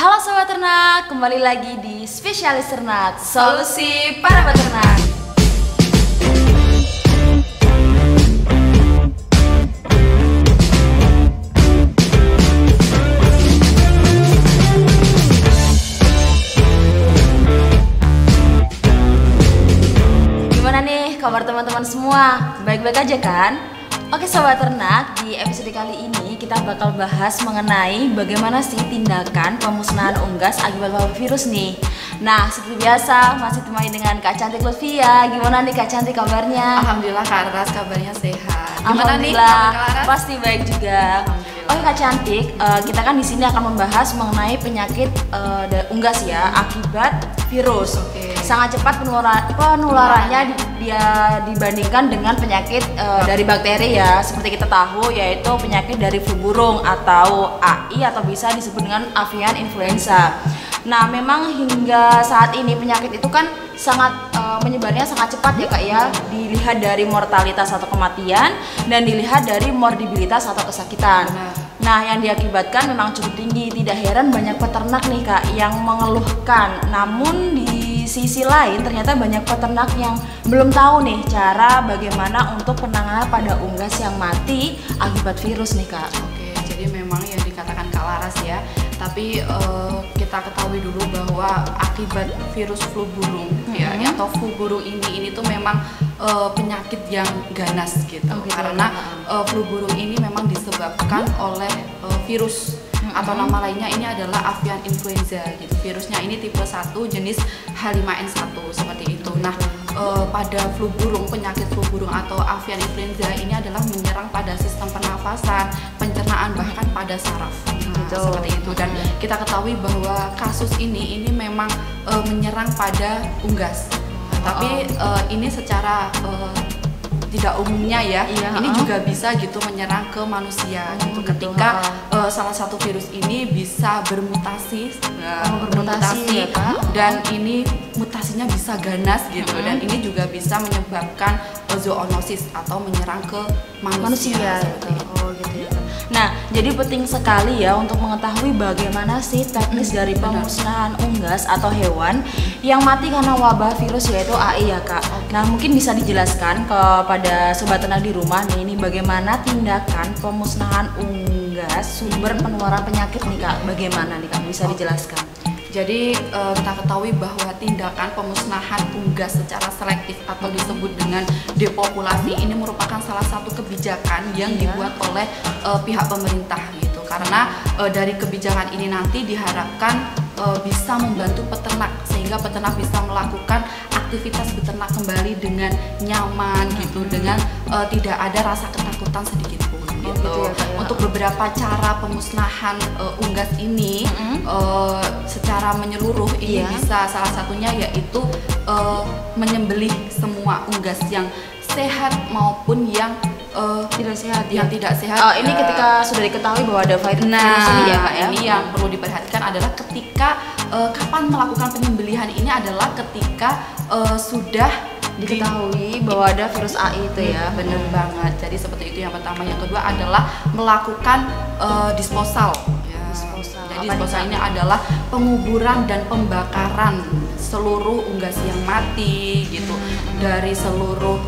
Halo Sobat Ternak, kembali lagi di Spesialis Ternak, solusi para peternak. Gimana nih kabar teman-teman semua? Baik-baik aja kan? Oke Sobat Ternak, di episode kali ini kita bakal bahas mengenai bagaimana sih tindakan pemusnahan unggas akibat wabah virus nih. Nah, seperti biasa masih ditemani dengan Kak Cantik Lutfia. Gimana nih Kak Cantik kabarnya? Alhamdulillah Kak Aras, kabarnya sehat. Gimana nih Alhamdulillah, Kak Aras? pasti baik juga. Oke Kak Cantik, kita kan di sini akan membahas mengenai penyakit unggas ya akibat virus. Oke. Sangat cepat penularannya dia dibandingkan dengan penyakit dari bakteri ya. Seperti kita tahu yaitu penyakit dari flu burung atau AI atau bisa disebut dengan avian influenza. Nah, memang hingga saat ini penyakit itu kan sangat menyebarnya sangat cepat ya Kak ya. Dilihat dari mortalitas atau kematian dan dilihat dari morbiditas atau kesakitan. Nah, yang diakibatkan memang cukup tinggi. Tidak heran banyak peternak nih Kak yang mengeluhkan. Namun di sisi lain ternyata banyak peternak yang belum tahu nih cara bagaimana untuk penanganan pada unggas yang mati akibat virus nih Kak. Oke, jadi memang yang dikatakan Kak Laras ya. Tapi kita ketahui dulu bahwa akibat virus flu burung ya atau flu burung ini tuh memang penyakit yang ganas gitu. Karena flu burung ini memang disebabkan oleh virus atau nama lainnya ini adalah avian influenza gitu. Virusnya ini tipe 1 jenis H5N1 seperti itu. Nah, pada flu burung, penyakit flu burung atau avian influenza ini adalah menyerang pada sistem pernafasan, pencernaan bahkan pada saraf. Seperti itu. Dan kita ketahui bahwa kasus ini memang menyerang pada unggas. Tapi ini secara tidak umumnya ya, ini juga bisa gitu menyerang ke manusia gitu. Ketika salah satu virus ini bisa bermutasi, Ya, dan ini mutasinya bisa ganas gitu, dan ini juga bisa menyebabkan zoonosis atau menyerang ke manusia. Gitu. Oh gitu ya. Nah, jadi penting sekali ya untuk mengetahui bagaimana sih teknis dari pemusnahan unggas atau hewan yang mati karena wabah virus yaitu AI ya Kak. Nah, mungkin bisa dijelaskan kepada sobat ternak di rumah nih, ini bagaimana tindakan pemusnahan unggas sumber penularan penyakit nih Kak. Bagaimana nih Kak, bisa dijelaskan? Jadi kita ketahui bahwa tindakan pemusnahan unggas secara selektif atau disebut dengan depopulasi ini merupakan salah satu kebijakan yang dibuat oleh pihak pemerintah gitu. Karena dari kebijakan ini nanti diharapkan bisa membantu peternak sehingga peternak bisa melakukan aktivitas beternak kembali dengan nyaman gitu, dengan tidak ada rasa ketakutan sedikit pun. Gitu. Untuk beberapa cara pemusnahan unggas ini secara menyeluruh ini bisa salah satunya yaitu menyembelih semua unggas yang sehat maupun yang tidak sehat yang tidak sehat. Ini ketika sudah diketahui bahwa ada virus ini ya Kak ya. Ini yang perlu diperhatikan adalah ketika kapan melakukan penyembelihan ini adalah ketika sudah diketahui bahwa ada virus AI itu ya. Bener banget. Jadi seperti itu yang pertama. Yang kedua adalah melakukan disposal. Jadi disposal ini adalah penguburan dan pembakaran seluruh unggas yang mati gitu, dari seluruh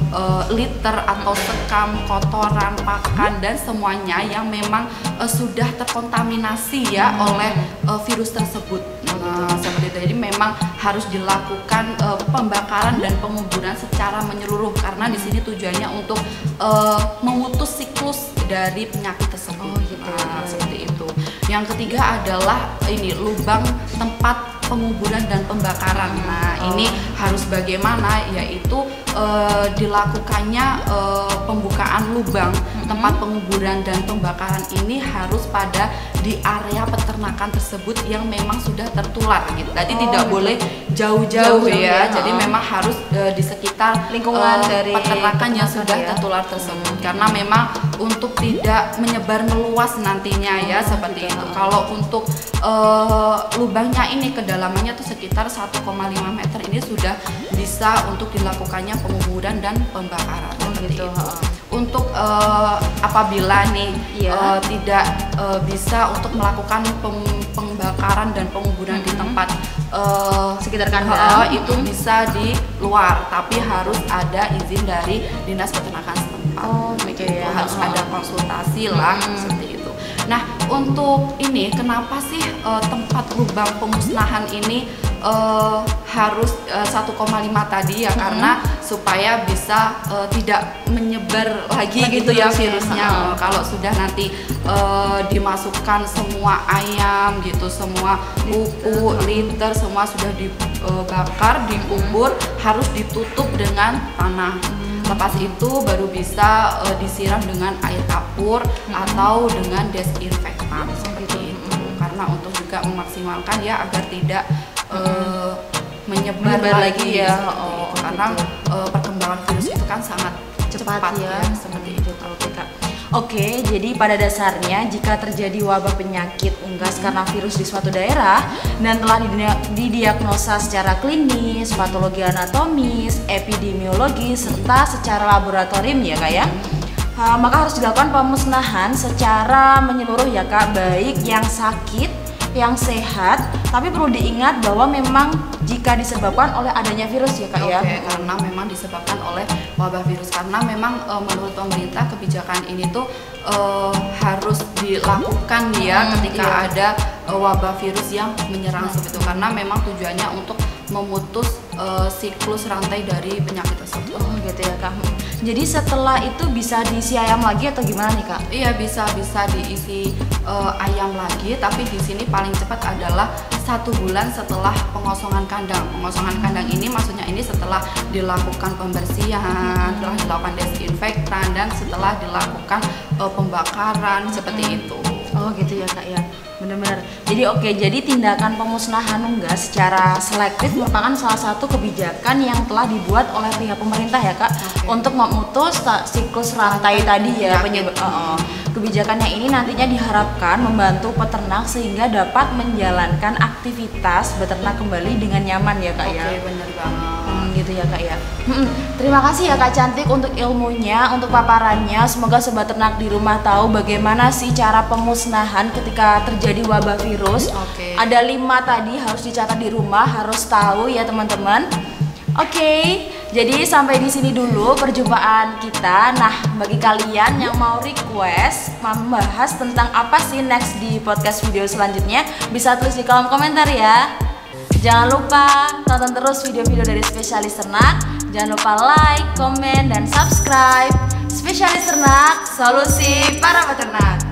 liter atau sekam, kotoran, pakan dan semuanya yang memang sudah terkontaminasi ya oleh virus tersebut. Seperti itu. Jadi memang harus dilakukan pembakaran dan penguburan secara menyeluruh karena di sini tujuannya untuk memutus siklus dari penyakit tersebut. Seperti itu. Yang ketiga adalah ini lubang tempat penguburan dan pembakaran. Nah, ini harus bagaimana yaitu dilakukannya pembukaan lubang tempat penguburan dan pembakaran ini harus pada di area peternakan tersebut yang memang sudah tertular gitu. Jadi tidak boleh jauh-jauh ya. Jadi memang harus di sekitar lingkungan dari peternakan yang sudah tertular tersebut. Karena memang untuk tidak menyebar meluas nantinya ya seperti itu. Kalau untuk lubangnya ini kedalamannya tuh sekitar 1,5 meter ini sudah bisa untuk dilakukannya penguburan dan pembakaran seperti itu. Untuk apabila nih tidak bisa untuk melakukan pembakaran dan penguburan di tempat sekitar kandang itu bisa di luar, tapi harus ada izin dari dinas peternakan setempat. Gitu ya. Harus ada konsultasi lah seperti itu. Nah, untuk ini kenapa sih tempat lubang pemusnahan ini harus 1,5 tadi ya, karena supaya bisa tidak menyebar lagi gitu ya virusnya. Kalau sudah nanti dimasukkan semua ayam gitu, semua pupuk, liter, semua sudah dibakar, dikubur, harus ditutup dengan tanah. Lepas itu baru bisa disiram dengan air kapur atau dengan desinfektan seperti itu. Karena untuk juga memaksimalkan ya agar tidak menyebar lagi ya. Karena perkembangan virus itu kan sangat cepat ya seperti itu. Oke, jadi pada dasarnya jika terjadi wabah penyakit unggas karena virus di suatu daerah dan telah didiagnosa secara klinis, patologi anatomis, epidemiologis, serta secara laboratorium ya Kak ya, maka harus dilakukan pemusnahan secara menyeluruh ya Kak, baik yang sakit, yang sehat, tapi perlu diingat bahwa memang jika disebabkan oleh adanya virus ya Kak ya. Karena memang disebabkan oleh wabah virus, karena memang menurut pemerintah kebijakan ini tuh harus dilakukan ya ketika ada wabah virus yang menyerang seperti itu, karena memang tujuannya untuk memutus siklus rantai dari penyakit tersebut. Gitu ya Kak. Jadi setelah itu bisa diisi ayam lagi atau gimana nih Kak? Iya, bisa diisi ayam lagi, tapi di sini paling cepat adalah 1 bulan setelah pengosongan kandang. Pengosongan kandang ini maksudnya ini setelah dilakukan pembersihan, setelah dilakukan desinfektan, dan setelah dilakukan pembakaran seperti itu. Gitu ya Kak ya. Benar-benar. Jadi tindakan pemusnahan unggas secara selektif merupakan salah satu kebijakan yang telah dibuat oleh pihak pemerintah ya Kak, untuk memutus siklus rantai tadi ya penyebab. Kebijakan yang ini nantinya diharapkan membantu peternak sehingga dapat menjalankan aktivitas beternak kembali dengan nyaman ya Kak ya. Benar banget. Gitu ya Kak ya. Terima kasih ya Kak Cantik untuk ilmunya, untuk paparannya. Semoga sobat ternak di rumah tahu bagaimana sih cara pemusnahan ketika terjadi wabah virus. Ada 5 tadi harus dicatat di rumah, harus tahu ya teman-teman. Jadi sampai di sini dulu perjumpaan kita. Nah, bagi kalian yang mau request membahas tentang apa sih next di podcast video selanjutnya, bisa tulis di kolom komentar ya. Jangan lupa tonton terus video-video dari Spesialis Ternak. Jangan lupa like, komen, dan subscribe. Spesialis Ternak, solusi para peternak.